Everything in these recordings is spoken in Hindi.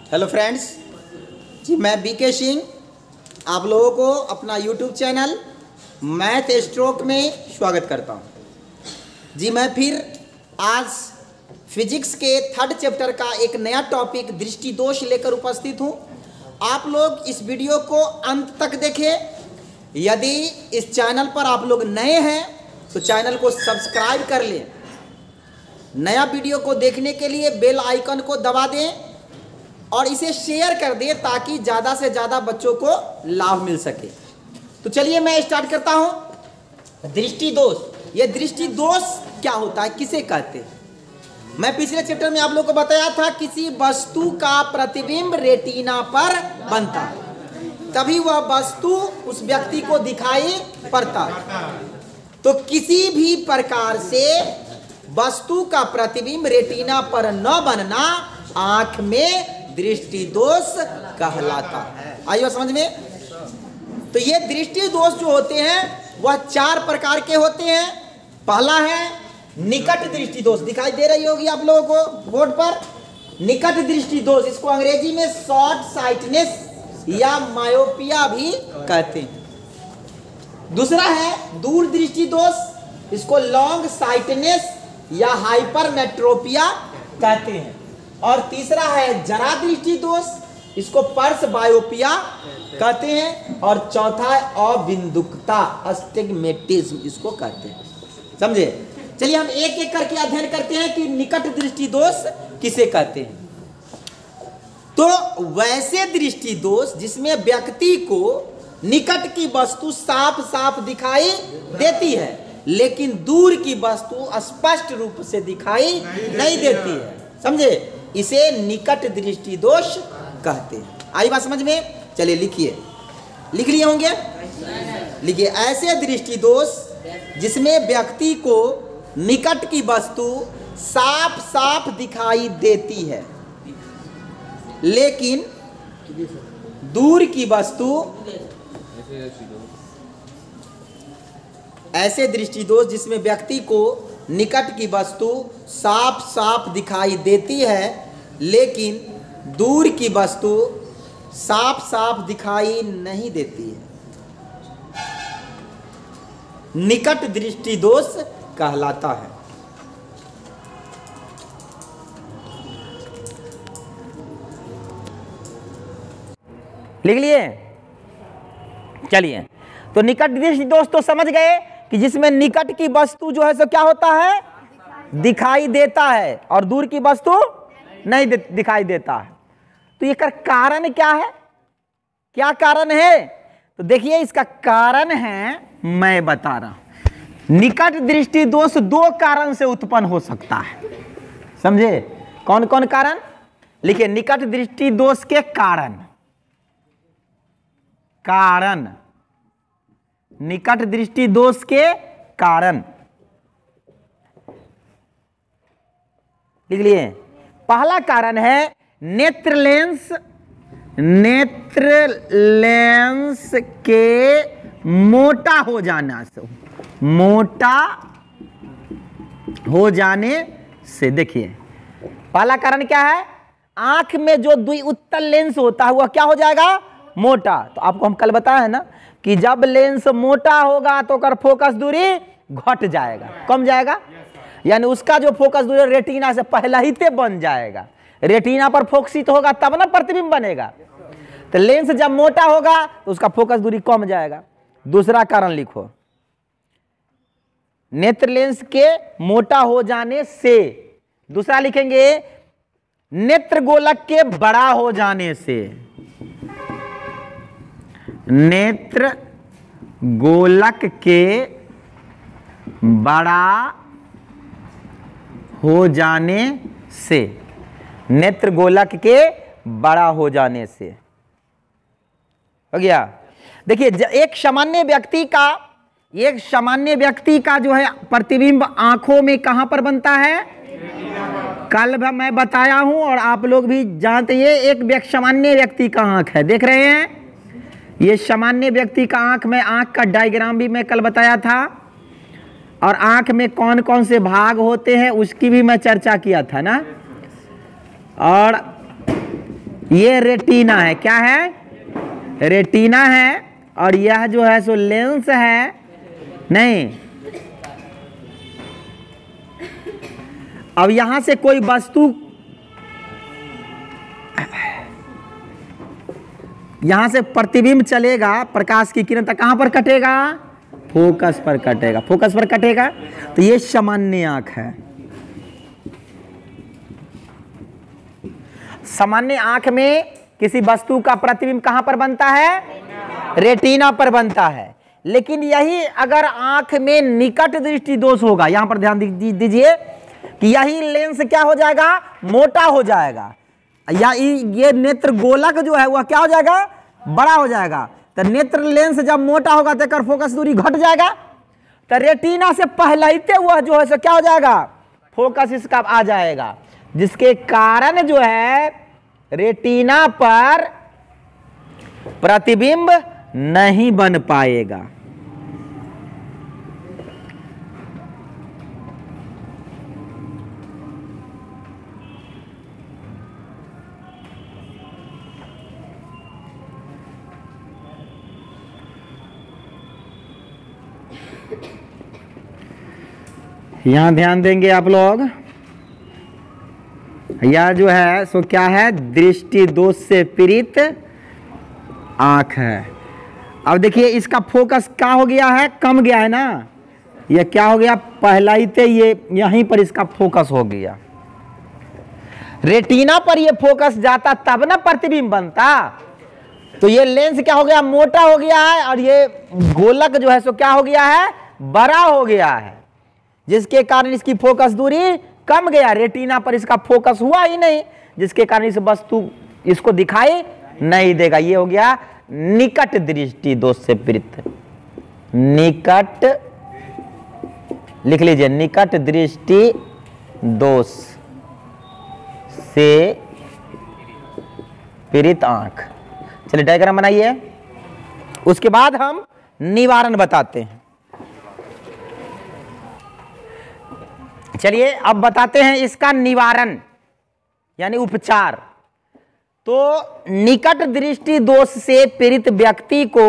हेलो फ्रेंड्स जी, मैं बीके सिंह आप लोगों को अपना यूट्यूब चैनल मैथ स्ट्रोक में स्वागत करता हूं। जी मैं फिर आज फिजिक्स के 3rd चैप्टर का एक नया टॉपिक दृष्टि दोष लेकर उपस्थित हूं। आप लोग इस वीडियो को अंत तक देखें। यदि इस चैनल पर आप लोग नए हैं तो चैनल को सब्सक्राइब कर लें। नया वीडियो को देखने के लिए बेल आइकन को दबा दें और इसे शेयर कर दें ताकि ज़्यादा से ज़्यादा बच्चों को लाभ मिल सके। तो चलिए मैं स्टार्ट करता हूं। दृष्टि दोष, ये दृष्टि दोष क्या होता है, किसे कहते हैं? मैं पिछले चैप्टर में आप लोगों को बताया था, किसी वस्तु का प्रतिबिंब रेटिना पर बनता है तभी वह वस्तु उस व्यक्ति को दिखाई पड़ता है। तो किसी भी प्रकार से वस्तु का प्रतिबिंब रेटिना पर न बनना आंख में दृष्टि दोष कहलाता है। आइए समझ में। तो ये दृष्टि दोष जो होते हैं वह 4 प्रकार के होते हैं। पहला है निकट दृष्टि दोष, दिखाई दे रही होगी आप लोगों को बोर्ड पर। निकट दृष्टि दोष, इसको अंग्रेजी में शॉर्ट साइटनेस या मायोपिया भी कहते हैं। दूसरा है दूर दृष्टि दोष, इसको लॉन्ग साइटनेस या हाइपरमेट्रोपिया कहते हैं। और तीसरा है जरा दृष्टि दोष, इसको पर्स बायोपिया कहते हैं। और चौथा है अबिंदुकता, अस्टिग्मेटिज्म इसको कहते हैं। समझे? चलिए हम एक एक करके अध्ययन करते हैं कि निकट दृष्टि दोष किसे कहते हैं। तो वैसे दृष्टि दोष जिसमें व्यक्ति को निकट की वस्तु साफ साफ दिखाई देती है लेकिन दूर की वस्तु स्पष्ट रूप से दिखाई नहीं देती है। समझे? इसे निकट दृष्टि दोष कहते हैं। आई बात समझ में? चलिए लिखिए, लिख लिए होंगे। लिखिए, ऐसे दृष्टि दोष जिसमें व्यक्ति को निकट की वस्तु साफ साफ दिखाई देती है लेकिन दूर की वस्तु, ऐसे दृष्टि दोष जिसमें व्यक्ति को निकट की वस्तु साफ साफ दिखाई देती है लेकिन दूर की वस्तु साफ साफ दिखाई नहीं देती है, निकट दृष्टि दोष कहलाता है। लिख लिए? चलिए, तो निकट दृष्टि दोष तो समझ गए कि जिसमें निकट की वस्तु जो है सो क्या होता है, दिखाई देता है और दूर की वस्तु नहीं दिखाई देता है। तो ये कारण क्या है, क्या कारण है? तो देखिए इसका कारण है, मैं बता रहा हूं। निकट दृष्टि दोष 2 कारण से उत्पन्न हो सकता है। समझे? कौन कौन कारण? लिखिए, निकट दृष्टि दोष के कारण, निकट दृष्टि दोष के कारण लिख लिए। पहला कारण है नेत्र लेंस के मोटा हो जाना से, मोटा हो जाने से। देखिए पहला कारण क्या है, आंख में जो द्विउत्तल लेंस होता है वह क्या हो जाएगा, मोटा। तो आपको हम कल बताया है ना कि जब लेंस मोटा होगा तो कर फोकस दूरी घट जाएगा, कम जाएगा, यानी उसका जो फोकस दूरी रेटिना से पहले ही ते बन जाएगा। रेटिना पर फोकसित होगा तब ना प्रतिबिंब बनेगा। तो लेंस जब मोटा होगा तो उसका फोकस दूरी कम जाएगा। दूसरा कारण लिखो, नेत्र लेंस के मोटा हो जाने से। दूसरा लिखेंगे नेत्र गोलक के बड़ा हो जाने से, नेत्र गोलक के बड़ा हो जाने से, नेत्र गोलक के बड़ा हो जाने से। हो गया? देखिए एक सामान्य व्यक्ति का जो है प्रतिबिंब आंखों में कहां पर बनता है, कल मैं बताया हूं और आप लोग भी जानते हैं। एक सामान्य व्यक्ति का आंख है, देख रहे हैं? ये सामान्य व्यक्ति का आंख में, आंख का डायग्राम भी मैं कल बताया था और आंख में कौन कौन से भाग होते हैं उसकी भी मैं चर्चा किया था ना। और ये रेटिना है, क्या है? रेटिना है। और यह जो है सो लेंस है, नहीं। अब यहां से कोई वस्तु, यहां से प्रतिबिंब चलेगा प्रकाश की किरण तक, कहां पर कटेगा? फोकस पर कटेगा, फोकस पर कटेगा। तो ये सामान्य आंख है। सामान्य आंख में किसी वस्तु का प्रतिबिंब कहां पर बनता है? रेटिना पर बनता है। लेकिन यही अगर आंख में निकट दृष्टि दोष होगा, यहां पर ध्यान दीजिए कि यही लेंस क्या हो जाएगा? मोटा हो जाएगा, या ये नेत्र गोलक जो है वह क्या हो जाएगा? बड़ा हो जाएगा। तो नेत्र लेंस जब मोटा होगा तो कर फोकस दूरी घट जाएगा। तो रेटिना से पहलते हुआ जो है सो क्या हो जाएगा? फोकस इसका आ जाएगा, जिसके कारण जो है रेटिना पर प्रतिबिंब नहीं बन पाएगा। यहां ध्यान देंगे आप लोग, यह जो है सो क्या है? दृष्टि दोष से पीड़ित आंख है। अब देखिए इसका फोकस क्या हो गया है? कम गया है ना। यह क्या हो गया? पहलाइते ये यहीं पर इसका फोकस हो गया। रेटिना पर ये फोकस जाता तब ना प्रतिबिंब बनता। तो ये लेंस क्या हो गया? मोटा हो गया है, और ये गोलक जो है सो क्या हो गया है? बड़ा हो गया है, जिसके कारण इसकी फोकस दूरी कम गया। रेटिना पर इसका फोकस हुआ ही नहीं, जिसके कारण इस वस्तु इसको दिखाई नहीं देगा। ये हो गया निकट दृष्टि दोष से पीड़ित। निकट लिख लीजिए, निकट दृष्टि दोष से पीड़ित आंख। चलिए डायग्राम बनाइए, उसके बाद हम निवारण बताते हैं। चलिए अब बताते हैं इसका निवारण यानी उपचार। तो निकट दृष्टि दोष से पीड़ित व्यक्ति को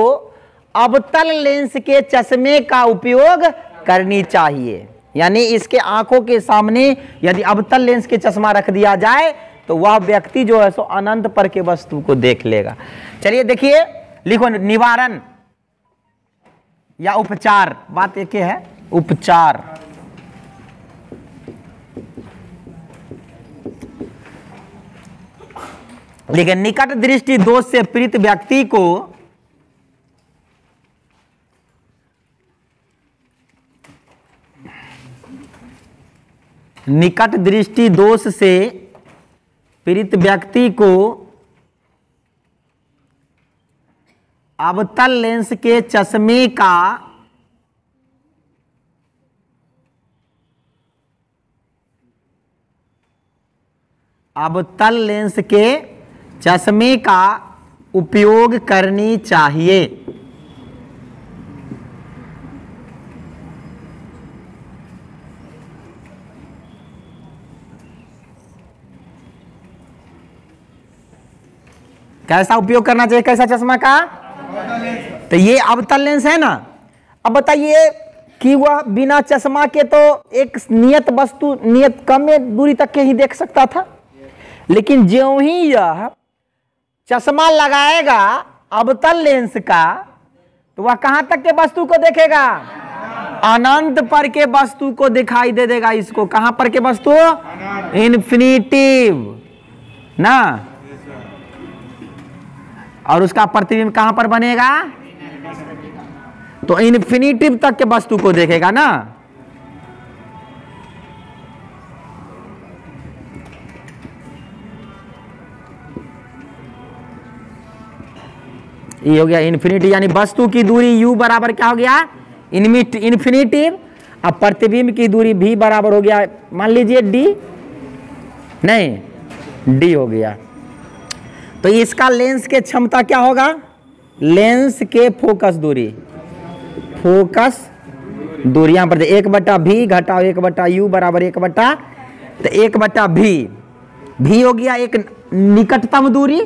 अवतल लेंस के चश्मे का उपयोग करनी चाहिए। यानी इसके आंखों के सामने यदि अवतल लेंस के चश्मा रख दिया जाए तो वह व्यक्ति जो है सो अनंत पर के वस्तु को देख लेगा। चलिए देखिए, लिखो निवारण या उपचार, बात एक ही है, उपचार। लेकिन निकट दृष्टि दोष से पीड़ित व्यक्ति को निकट दृष्टि दोष से पीड़ित व्यक्ति को अवतल लेंस के चश्मे का अवतल लेंस के चश्मे का उपयोग करनी चाहिए। कैसा उपयोग करना चाहिए? कैसा चश्मा का? तो ये अवतल लेंस है ना। अब बताइए कि वह बिना चश्मा के तो एक नियत वस्तु नियत कम दूरी तक के ही देख सकता था, लेकिन ज्यों ही यह चश्मा लगाएगा अवतल लेंस का तो वह कहां तक के वस्तु को देखेगा? अनंत पर के वस्तु को दिखाई दे देगा। इसको कहां पर के वस्तु? इन्फिनिटिव ना। और उसका प्रतिबिंब कहां पर बनेगा? तो इन्फिनिटिव तक के वस्तु को देखेगा ना। ये हो गया इन्फिनिटी, यानी वस्तु की दूरी u बराबर क्या हो गया? इन्फिनिटिव। अब प्रतिबिंब की दूरी v बराबर हो गया, मान लीजिए d, नहीं d हो गया। तो इसका लेंस के क्षमता क्या होगा? लेंस के फोकस दूरी, फोकस दूरी यहां पर 1/v घटाओ 1/u बराबर 1/, तो 1/v, v हो गया एक निकटतम दूरी,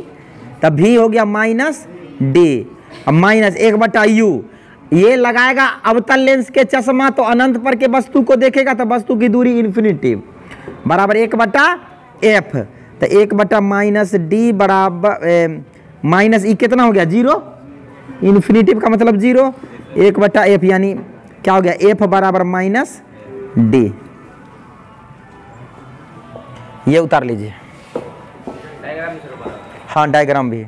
तब भी हो गया माइनस डी। अब माइनस 1/u ये लगाएगा अवतल लेंस के चश्मा, तो अनंत पर के वस्तु को देखेगा तो वस्तु की दूरी इन्फिनिटी बराबर 1/f। तो 1/-d बराबर माइनस ई कितना हो गया 0, इन्फिनिटी का मतलब 0, 1/f यानी क्या हो गया f बराबर -d। ये उतार लीजिए, हाँ डायग्राम भी।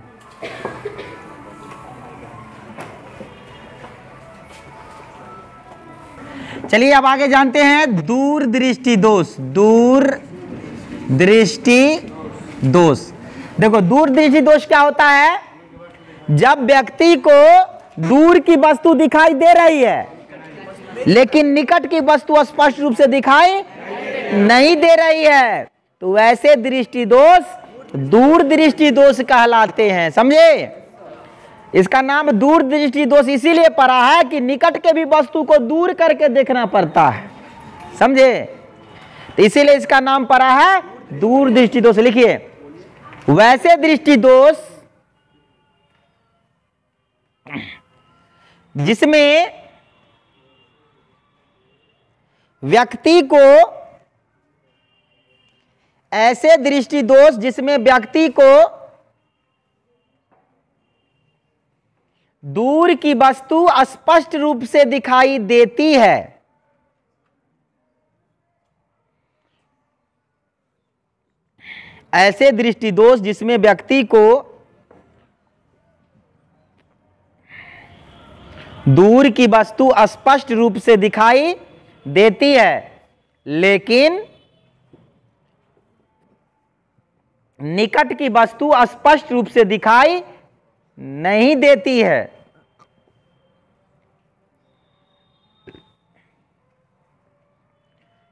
चलिए अब आगे जानते हैं दूरदृष्टि दोष। दूरदृष्टि दोष, देखो दूरदृष्टि दोष क्या होता है? जब व्यक्ति को दूर की वस्तु दिखाई दे रही है लेकिन निकट की वस्तु स्पष्ट रूप से दिखाई नहीं दे रही है, तो वैसे दृष्टि दोष दूरदृष्टि दोष कहलाते हैं। समझे? इसका नाम दूरदृष्टि दोष इसीलिए पड़ा है कि निकट के भी वस्तु को दूर करके देखना पड़ता है। समझे? तो इसीलिए इसका नाम पड़ा है दूरदृष्टि दोष। लिखिए, वैसे दृष्टि दोष जिसमें व्यक्ति को ऐसे दृष्टि दोष जिसमें व्यक्ति को दूर की वस्तु स्पष्ट रूप से दिखाई देती है, ऐसे दृष्टि दोष जिसमें व्यक्ति को दूर की वस्तु स्पष्ट रूप से दिखाई देती है लेकिन निकट की वस्तु स्पष्ट रूप से दिखाई नहीं देती है,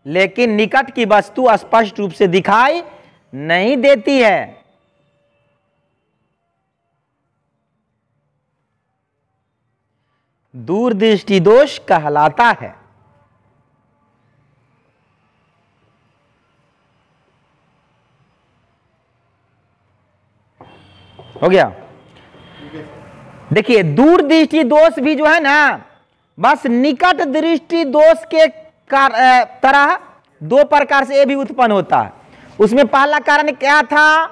लेकिन निकट की वस्तु स्पष्ट रूप से दिखाई नहीं देती है, दूरदृष्टि दोष कहलाता है। हो गया? देखिए, दूरदृष्टि दोष भी जो है ना, बस निकट दृष्टि दोष के तरह दो प्रकार से ये भी उत्पन्न होता है। उसमें पहला कारण क्या था?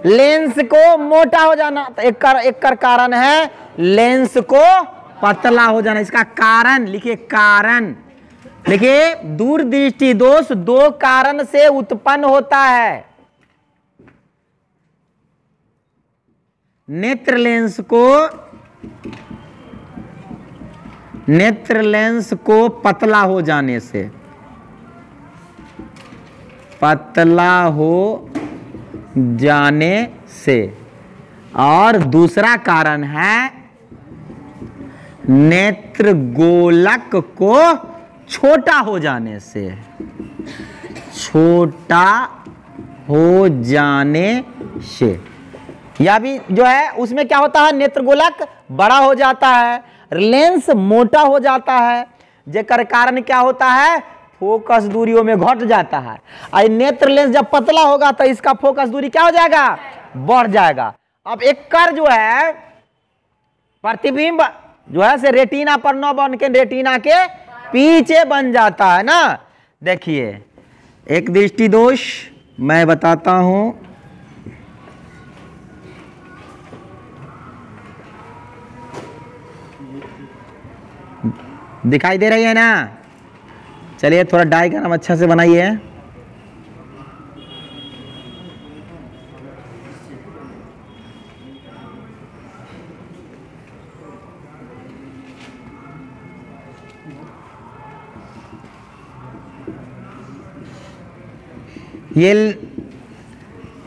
लेंस को मोटा हो जाना। तो एक कारण है लेंस को पतला हो जाना। इसका कारण लिखिए, कारण लिखिए, दूरदृष्टि दोष दो कारण से उत्पन्न होता है। नेत्र लेंस को पतला हो जाने से, और दूसरा कारण है नेत्र गोलक को छोटा हो जाने से, या भी जो है उसमें क्या होता है, नेत्र गोलक बड़ा हो जाता है, लेंस मोटा हो जाता है, जेकर कारण क्या होता है, फोकस दूरियों में घट जाता है। और नेत्र लेंस जब पतला होगा तो इसका फोकस दूरी क्या हो जाएगा, बढ़ जाएगा। अब एक कर जो है प्रतिबिंब जो है से रेटिना पर न बन के रेटिना के पीछे बन जाता है ना। देखिए, एक दृष्टि दोष मैं बताता हूं, दिखाई दे रही है ना? चलिए थोड़ा डायग्राम अच्छा से बनाइए। ये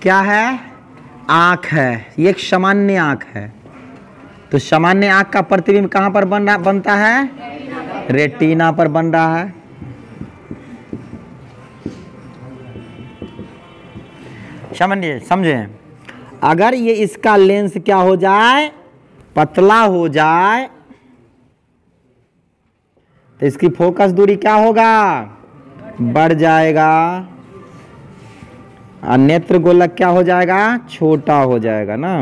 क्या है? आंख है। ये एक सामान्य आंख है। तो सामान्य आंख का प्रतिबिंब कहां पर बनता है? रेटिना पर बन रहा है। समझे? अगर ये इसका लेंस क्या हो जाए, पतला हो जाए, तो इसकी फोकस दूरी क्या होगा, बढ़ जाएगा। और नेत्र गोलक क्या हो जाएगा, छोटा हो जाएगा ना।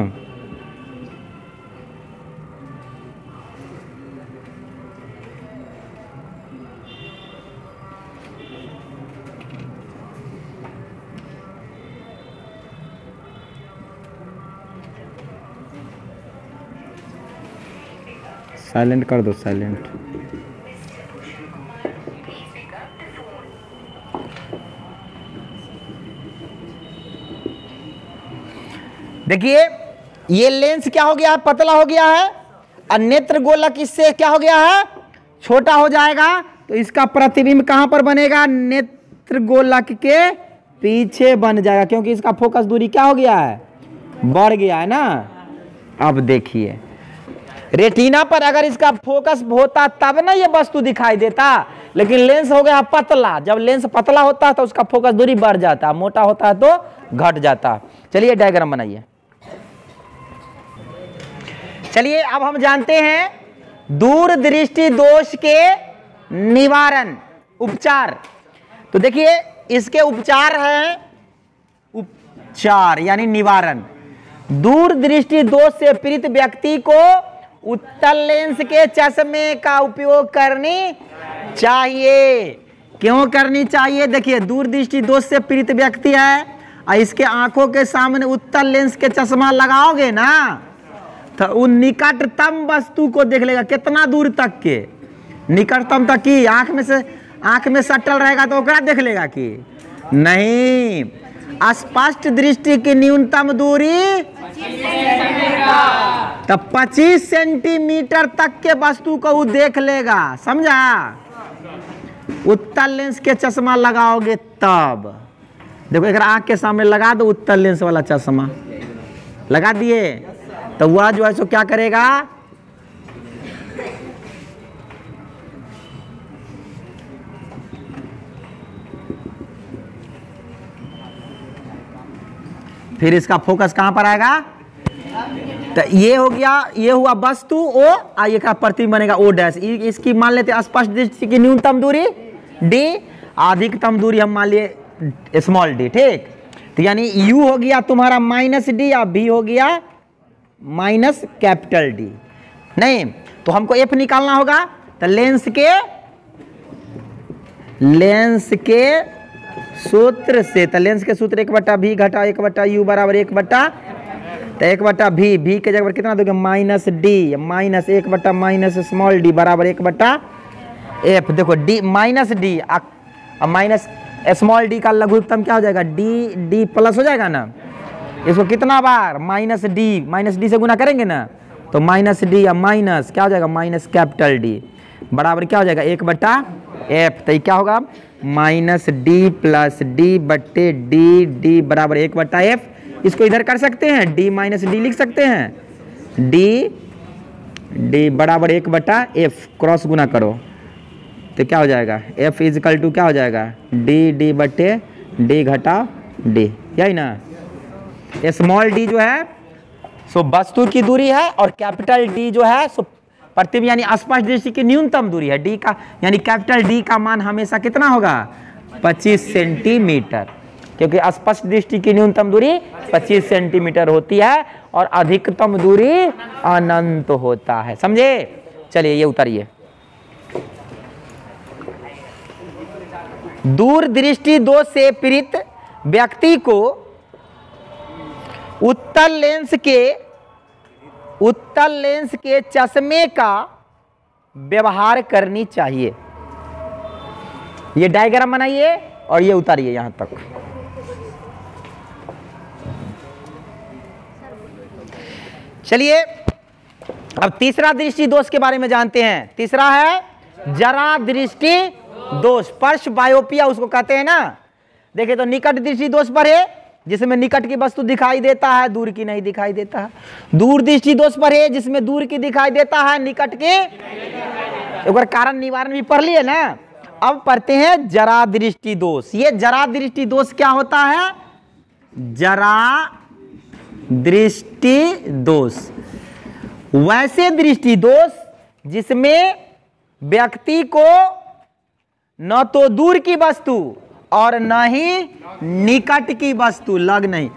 साइलेंट कर दो, साइलेंट। देखिए ये लेंस क्या हो गया है, पतला हो गया है, और नेत्र गोलक इससे क्या हो गया है, छोटा हो जाएगा। तो इसका प्रतिबिंब कहां पर बनेगा, नेत्र गोलक के पीछे बन जाएगा, क्योंकि इसका फोकस दूरी क्या हो गया है, बढ़ गया है ना। अब देखिए रेटिना पर अगर इसका फोकस होता तब ना ये वस्तु दिखाई देता, लेकिन लेंस हो गया पतला। जब लेंस पतला होता है तो उसका फोकस दूरी बढ़ जाता, मोटा होता है तो घट जाता। चलिए डायग्राम बनाइए। चलिए अब हम जानते हैं दूरदृष्टि दोष के निवारण उपचार। तो देखिए इसके उपचार है, उपचार यानी निवारण। दूरदृष्टि दोष से पीड़ित व्यक्ति को उत्तल लेंस के चश्मे का उपयोग करनी चाहिए। क्यों करनी चाहिए, देखिए दूरदृष्टि दोष से पीड़ित व्यक्ति है और इसके आंखों के सामने उत्तल लेंस के चश्मा लगाओगे ना, तो उन निकटतम वस्तु को देख लेगा। कितना दूर तक के, निकटतम तक की, आंख में सटल रहेगा तो ओकरा देख लेगा कि नहीं। स्पष्ट दृष्टि की न्यूनतम दूरी तो 25 सेंटीमीटर तक के वस्तु को वो देख लेगा, समझा। उत्तल लेंस के चश्मा लगाओगे तब देखो, एक आंख के सामने लगा दो उत्तल लेंस वाला चश्मा, लगा दिए तो वह जो है सो क्या करेगा, फिर इसका फोकस कहां पर आएगा, तो ये हो गया, ये हुआ वस्तु ओ, और ये का प्रतिबिंब बनेगा ओ डैश। इसकी मान लेते हैं स्पष्ट दृष्टि की न्यूनतम दूरी डी, अधिकतम दूरी हम मान लिए स्मॉल डी, ठीक। तो यानी यू हो गया तुम्हारा माइनस डी और बी हो गया माइनस कैपिटल डी। नहीं तो हमको एफ निकालना होगा, तो लेंस के सूत्र से, तो लेंस के सूत्र 1/v घटा 1/u बराबर 1/, तो 1/v, v के जगह पर कितना दोगे minus D, minus 1/ minus small D बराबर 1/f। देखो D minus D minus small D का लघुत्तम क्या हो जाएगा, डी, डी प्लस हो जाएगा ना। इसको कितना बार माइनस डी से गुना करेंगे ना, तो माइनस डी या माइनस क्या हो जाएगा, माइनस कैपिटल डी बराबर क्या हो जाएगा 1/f। तो क्या होगा माइनस डी प्लस डी बट्टे डी, डी बराबर 1/f। इसको इधर कर सकते हैं, डी माइनस डी लिख सकते हैं, डी बराबर 1/f, क्रॉस गुना करो तो क्या हो जाएगा, f इजिकल टू क्या हो जाएगा, डी बट्टे डी घटा डी, यही ना। स्मॉल डी जो है सो वस्तु की दूरी है, और कैपिटल डी जो है सो प्रतिबिंब यानी स्पष्ट दृष्टि की न्यूनतम दूरी है। डी का यानी कैपिटल डी का मान हमेशा कितना होगा, 25 सेंटीमीटर, क्योंकि स्पष्ट दृष्टि की न्यूनतम दूरी 25 सेंटीमीटर होती है और अधिकतम दूरी अनंत होता है, समझे। चलिए ये उतारिए। दूरदृष्टि दोष से पीड़ित व्यक्ति को उत्तल लेंस के चश्मे का व्यवहार करनी चाहिए। ये डायग्राम बनाइए और ये उतारिए यहां तक। चलिए अब तीसरा दृष्टि दोष के बारे में जानते हैं। तीसरा है जरा दृष्टि दोष, पर्श बायोपिया उसको कहते हैं ना। देखिए तो निकट दृष्टि दोष पर है जिसमें निकट की वस्तु दिखाई देता है, दूर की नहीं दिखाई देता है। दूर दृष्टि दोष पर है जिसमें दूर की दिखाई देता है, निकट के। एक बार कारण निवारण भी पढ़ लिए ना। अब पढ़ते हैं जरा दृष्टि दोष। ये जरा दृष्टि दोष क्या होता है, जरा दृष्टि दोष वैसे दृष्टि दोष जिसमें व्यक्ति को न तो दूर की वस्तु और न ही निकट की वस्तु, लग नहीं,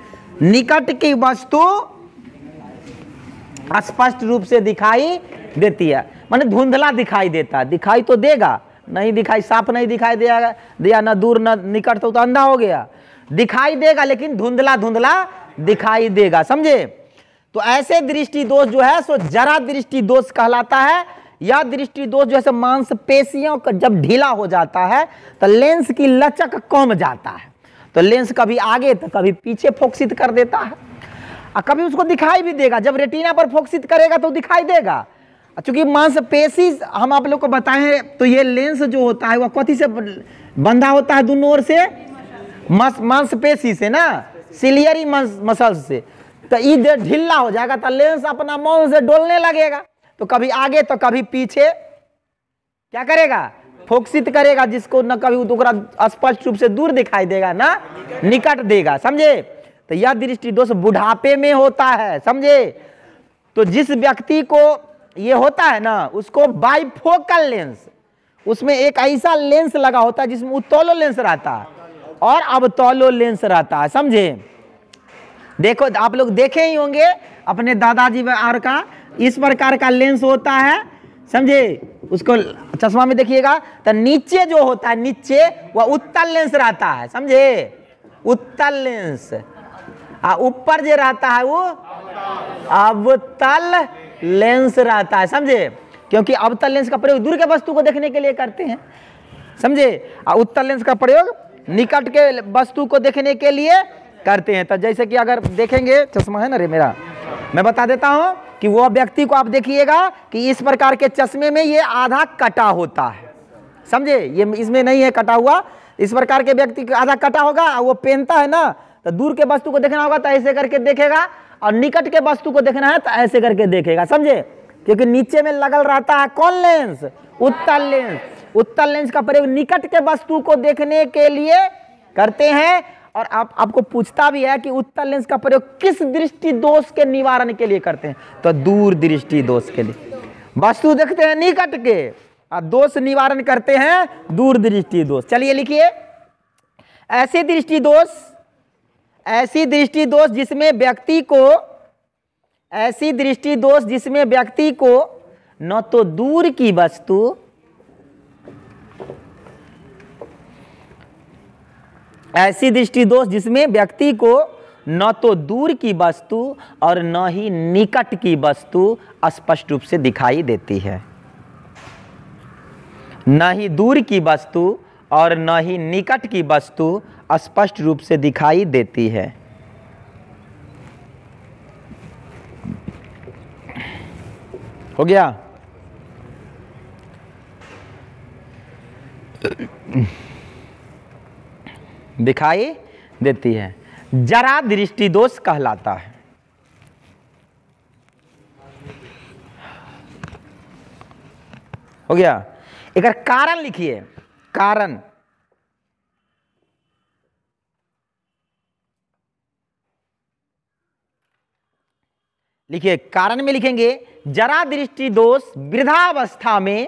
निकट की वस्तु स्पष्ट रूप से दिखाई देती है। माने धुंधला दिखाई देता है, दिखाई तो देगा, नहीं दिखाई, साफ नहीं दिखाई दिया न दूर न निकट, तो अंधा हो गया, दिखाई देगा लेकिन धुंधला धुंधला दिखाई देगा, समझे। तो ऐसे दृष्टि दोष जो है सो जरा दृष्टि दोष कहलाता है। यह दृष्टि दोष जो है मांसपेशियों का जब ढीला हो जाता है तो लेंस की लचक कम जाता है, तो लेंस कभी आगे तो कभी पीछे फोकसित कर देता है, और कभी उसको दिखाई भी देगा, जब रेटिना पर फोकसित करेगा तो दिखाई देगा। चूंकि मांसपेशी हम आप लोग को बताए हैं, तो ये लेंस जो होता है वह कथी से बंधा होता है, दोनों ओर से मांसपेशी से ना, सिलियरी मसल्स से। तो ये ढीला हो जाएगा तो लेंस अपना मन से डोलने लगेगा, तो कभी आगे तो कभी पीछे क्या करेगा, फोकसित करेगा, जिसको न कभी तो स्पष्ट रूप से दूर दिखाई देगा ना निकट देगा, समझे। तो यह दृष्टि दोष बुढ़ापे में होता है, समझे। तो जिस व्यक्ति को ये होता है ना उसको बाइफोकल लेंस, उसमें एक ऐसा लेंस लगा होता है जिसमें उत्तोलो लेंस रहता है और अवतोलो लेंस रहता है, समझे। देखो आप लोग देखे ही होंगे अपने दादाजी और का, इस प्रकार का लेंस होता है, समझे। उसको चश्मा में देखिएगा तो नीचे जो होता है, नीचे वह उत्तल लेंस रहता है, समझे, उत्तल लेंस। ऊपर जो रहता है वो अवतल लेंस रहता है, समझे, क्योंकि अवतल लेंस का प्रयोग दूर के वस्तु को देखने के लिए करते हैं, समझे, और उत्तल लेंस का प्रयोग निकट के वस्तु को देखने के लिए करते हैं। तो जैसे कि अगर देखेंगे, चश्मा है ना रे मेरा, मैं बता देता हूं कि वो व्यक्ति को आप देखिएगा कि इस प्रकार के चश्मे में ये आधा कटा होता है, समझे, ये इसमें नहीं है कटा हुआ, इस प्रकार के व्यक्ति का आधा कटा होगा, वो पहनता है ना, तो दूर के वस्तु को देखना होगा तो ऐसे करके देखेगा, और निकट के वस्तु को देखना है तो ऐसे करके देखेगा, समझे, क्योंकि नीचे में लगल रहता है कौन लेंस, उत्तल लेंस। उत्तल लेंस का प्रयोग निकट के वस्तु को देखने के लिए करते हैं। और आपको पूछता भी है कि उत्तल लेंस का प्रयोग किस दृष्टि दोष के निवारण के लिए करते हैं, तो दूर दृष्टि दोष के लिए। वस्तु देखते हैं निकट के और दोष निवारण करते हैं दूर दृष्टि दोष। चलिए लिखिए, ऐसी दृष्टि दोष, ऐसी दृष्टि दोष जिसमें व्यक्ति को, ऐसी दृष्टि दोष जिसमें व्यक्ति को न तो दूर की वस्तु, ऐसी दृष्टि दोष जिसमें व्यक्ति को न तो दूर की वस्तु और न ही निकट की वस्तु स्पष्ट रूप से दिखाई देती है, न ही दूर की वस्तु और न ही निकट की वस्तु स्पष्ट रूप से दिखाई देती है। हो गया। दिखाई देती है, जरा दृष्टि दोष कहलाता है। हो गया। एक कारण लिखिए, कारण, लिखिए, कारण में लिखेंगे जरा दृष्टि दोष वृद्धावस्था में,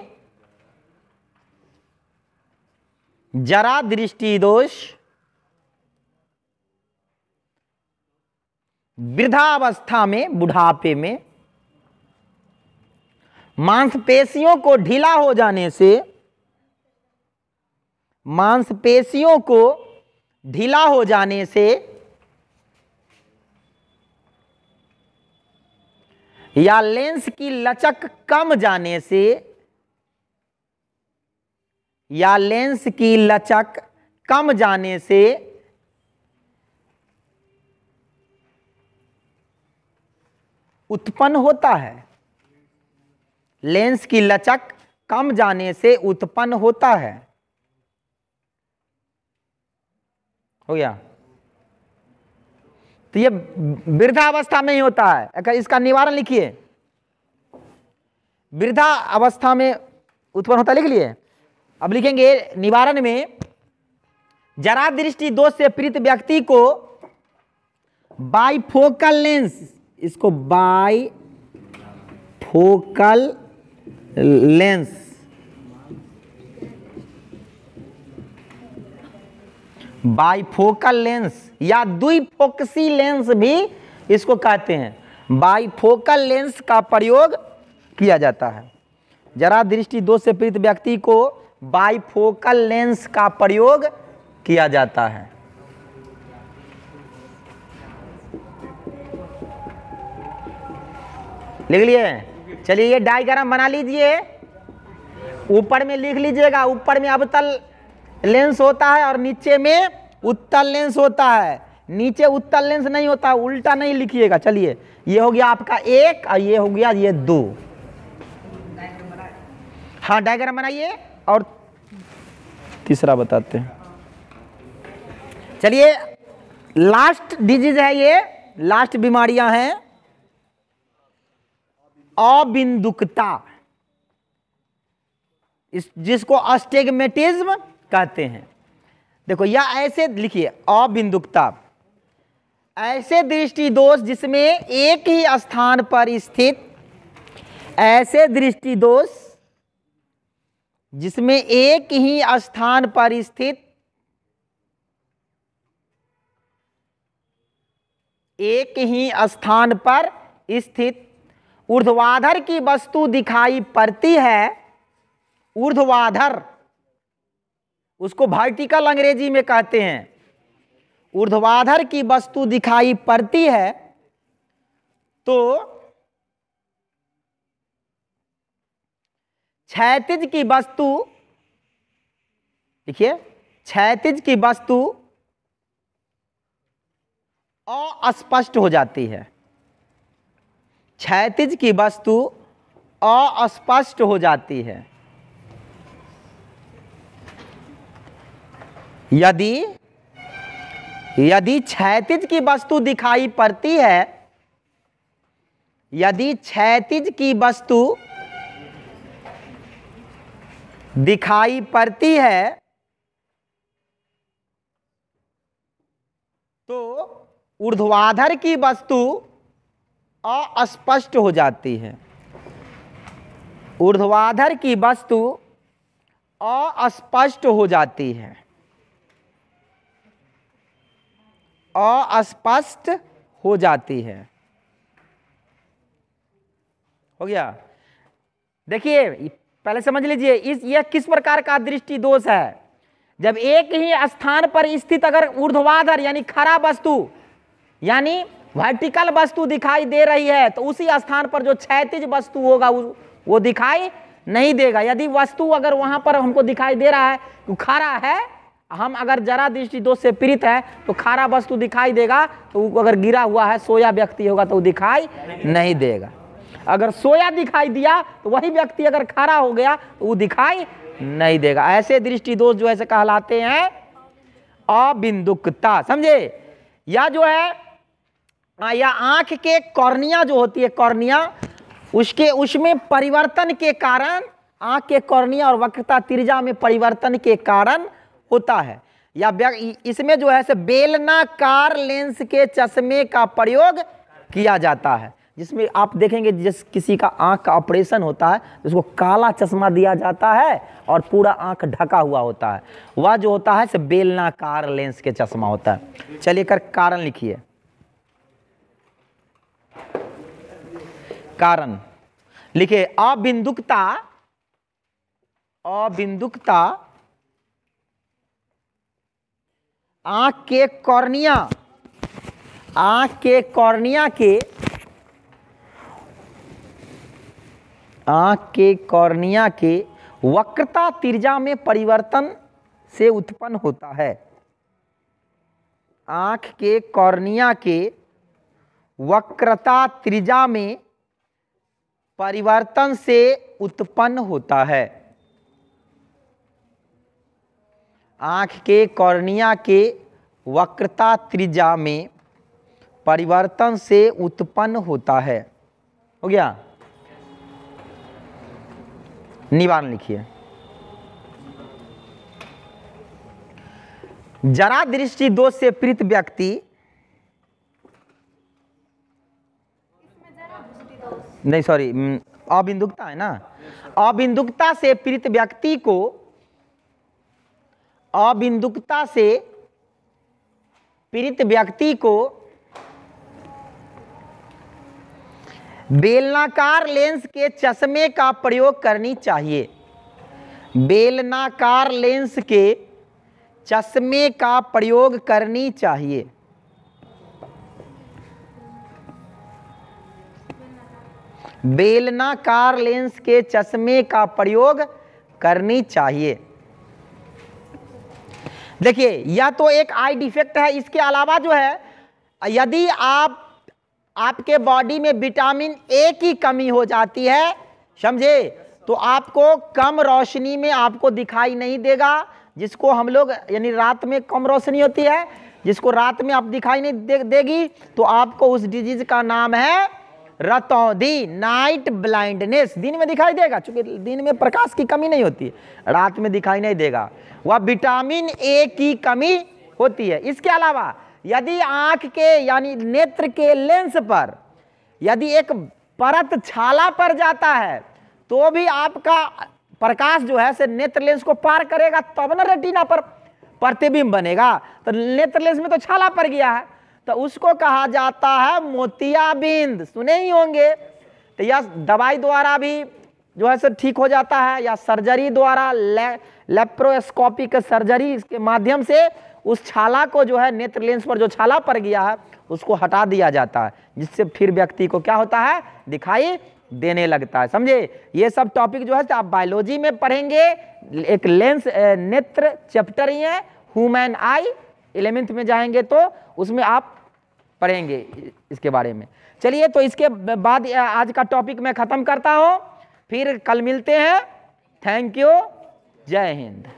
जरा दृष्टि दोष वृद्धावस्था में, बुढ़ापे में मांसपेशियों को ढीला हो जाने से, मांसपेशियों को ढीला हो जाने से या लेंस की लचक कम जाने से, या लेंस की लचक कम जाने से उत्पन्न होता है, लेंस की लचक कम जाने से उत्पन्न होता है। हो गया। तो ये वृद्धावस्था में ही होता है। अगर इसका निवारण लिखिए, वृद्धा अवस्था में उत्पन्न होता है, लिख लिए। अब लिखेंगे निवारण में, जरा दृष्टि दोष से पीड़ित व्यक्ति को बाइफोकल लेंस, इसको बाइफोकल लेंस बाइफोकल लेंस या द्विफोकसी लेंस भी इसको कहते हैं। बाइफोकल लेंस का प्रयोग किया जाता है। जरा दृष्टि दोष से पीड़ित व्यक्ति को बाइफोकल लेंस का प्रयोग किया जाता है। लिख लिए? चलिए ये डायग्राम बना लीजिए, ऊपर में लिख लीजिएगा। ऊपर में अवतल लेंस होता है और नीचे में उत्तल लेंस होता है। नीचे उत्तल लेंस नहीं होता, उल्टा नहीं लिखिएगा। चलिए ये हो गया आपका एक और ये हो गया ये दो। हाँ डायग्राम बनाइए और तीसरा बताते हैं। चलिए लास्ट डिजीज है, ये लास्ट बीमारियां हैं। अबिंदुकता, जिसको अस्टिग्मेटिज्म कहते हैं। देखो या ऐसे लिखिए, अबिंदुकता ऐसे दृष्टि दोष जिसमें एक ही स्थान पर स्थित, ऐसे दृष्टि दोष जिसमें एक ही स्थान पर स्थित एक ही स्थान पर स्थित ऊर्ध्वाधर की वस्तु दिखाई पड़ती है। ऊर्ध्वाधर, उसको वर्टिकल अंग्रेजी में कहते हैं। ऊर्ध्वाधर की वस्तु दिखाई पड़ती है तो क्षैतिज की वस्तु, देखिए क्षैतिज की वस्तु अस्पष्ट हो जाती है। क्षैतिज की वस्तु अस्पष्ट हो जाती है। यदि क्षैतिज की वस्तु दिखाई पड़ती है, यदि क्षैतिज की वस्तु दिखाई पड़ती है तो ऊर्ध्वाधर की वस्तु अस्पष्ट हो जाती है। ऊर्ध्वाधर की वस्तु अस्पष्ट हो जाती है, अस्पष्ट हो जाती है। हो गया? देखिए पहले समझ लीजिए यह किस प्रकार का दृष्टि दोष है। जब एक ही स्थान पर स्थित अगर ऊर्ध्वाधर यानी खड़ा वस्तु यानी वर्टिकल वस्तु दिखाई दे रही है तो उसी स्थान पर जो क्षैतिज वस्तु होगा वो दिखाई नहीं देगा। यदि वस्तु अगर वहां पर हमको दिखाई दे रहा है तो खड़ा है, हम अगर जरा दृष्टि दोष से पीड़ित है तो खड़ा वस्तु दिखाई देगा, तो अगर गिरा हुआ है सोया व्यक्ति होगा तो वो दिखाई नहीं देगा। अगर सोया दिखाई दिया तो वही व्यक्ति अगर खड़ा हो गया तो वो दिखाई नहीं देगा। ऐसे दृष्टि दोष जो ऐसे कहलाते हैं अबिंदुकता। समझे? या जो है या आंख के कॉर्निया जो होती है, कॉर्निया उसमें परिवर्तन के कारण, आंख के कॉर्निया और वक्रता त्रिज्या में परिवर्तन के कारण होता है। या इसमें जो है बेलनाकार लेंस के चश्मे का प्रयोग किया जाता है, जिसमें आप देखेंगे जिस किसी का आंख का ऑपरेशन होता है उसको काला चश्मा दिया जाता है और पूरा आंख ढका हुआ होता है। वह जो होता है बेलनाकार लेंस के चश्मा होता है। चलिए कर कारण लिखिए। कारण लिखिए, अबिंदुकता, अबिंदुकता आंख के कॉर्निया, आंख के कॉर्निया के, आंख के कॉर्निया के वक्रता त्रिज्या में परिवर्तन से उत्पन्न होता है। आंख के कॉर्निया के वक्रता त्रिज्या में परिवर्तन से उत्पन्न होता है। आंख के कॉर्निया के वक्रता त्रिज्या में परिवर्तन से उत्पन्न होता है। हो गया? निवारण लिखिए। जरा दृष्टि दोष से पीड़ित व्यक्ति, नहीं सॉरी अबिंदुकता है ना, अबिंदुकता से पीड़ित व्यक्ति को, अबिंदुकता से पीड़ित व्यक्ति को बेलनाकार लेंस के चश्मे का प्रयोग करनी चाहिए। बेलनाकार लेंस के चश्मे का प्रयोग करनी चाहिए। बेलनाकार लेंस के चश्मे का प्रयोग करनी चाहिए। देखिए, यह तो एक आई डिफेक्ट है। इसके अलावा जो है, यदि आपके बॉडी में विटामिन ए की कमी हो जाती है, समझे, तो आपको कम रोशनी में आपको दिखाई नहीं देगा, जिसको हम लोग यानी रात में कम रोशनी होती है, जिसको रात में आप दिखाई नहीं देगी, तो आपको उस डिजीज का नाम है रतौंधी, नाइट ब्लाइंडनेस। दिन में दिखाई देगा, क्योंकि दिन में प्रकाश की कमी नहीं होती है, रात में दिखाई नहीं देगा, वह विटामिन ए की कमी होती है। इसके अलावा यदि आंख के यानी नेत्र के लेंस पर यदि एक परत छाला पड़ जाता है, तो भी आपका प्रकाश जो है से नेत्र लेंस को पार करेगा, तब ना रेटिना पर प्रतिबिंब बनेगा। तो नेत्र लेंस में तो छाला पड़ गया है, तो उसको कहा जाता है मोतियाबिंद, सुने ही होंगे। तो यह दवाई द्वारा भी जो है सो ठीक हो जाता है, या सर्जरी द्वारा लेप्रोस्कोपिक सर्जरी के माध्यम से उस छाला को जो है नेत्र लेंस पर जो छाला पड़ गया है उसको हटा दिया जाता है, जिससे फिर व्यक्ति को क्या होता है, दिखाई देने लगता है। समझे, ये सब टॉपिक जो है आप बायोलॉजी में पढ़ेंगे। एक लेंस नेत्र चैप्टर ही है, ह्यूमन आई, 11th में जाएंगे तो उसमें आप पढ़ेंगे इसके बारे में। चलिए, तो इसके बाद आज का टॉपिक मैं ख़त्म करता हूँ, फिर कल मिलते हैं। थैंक यू, जय हिंद।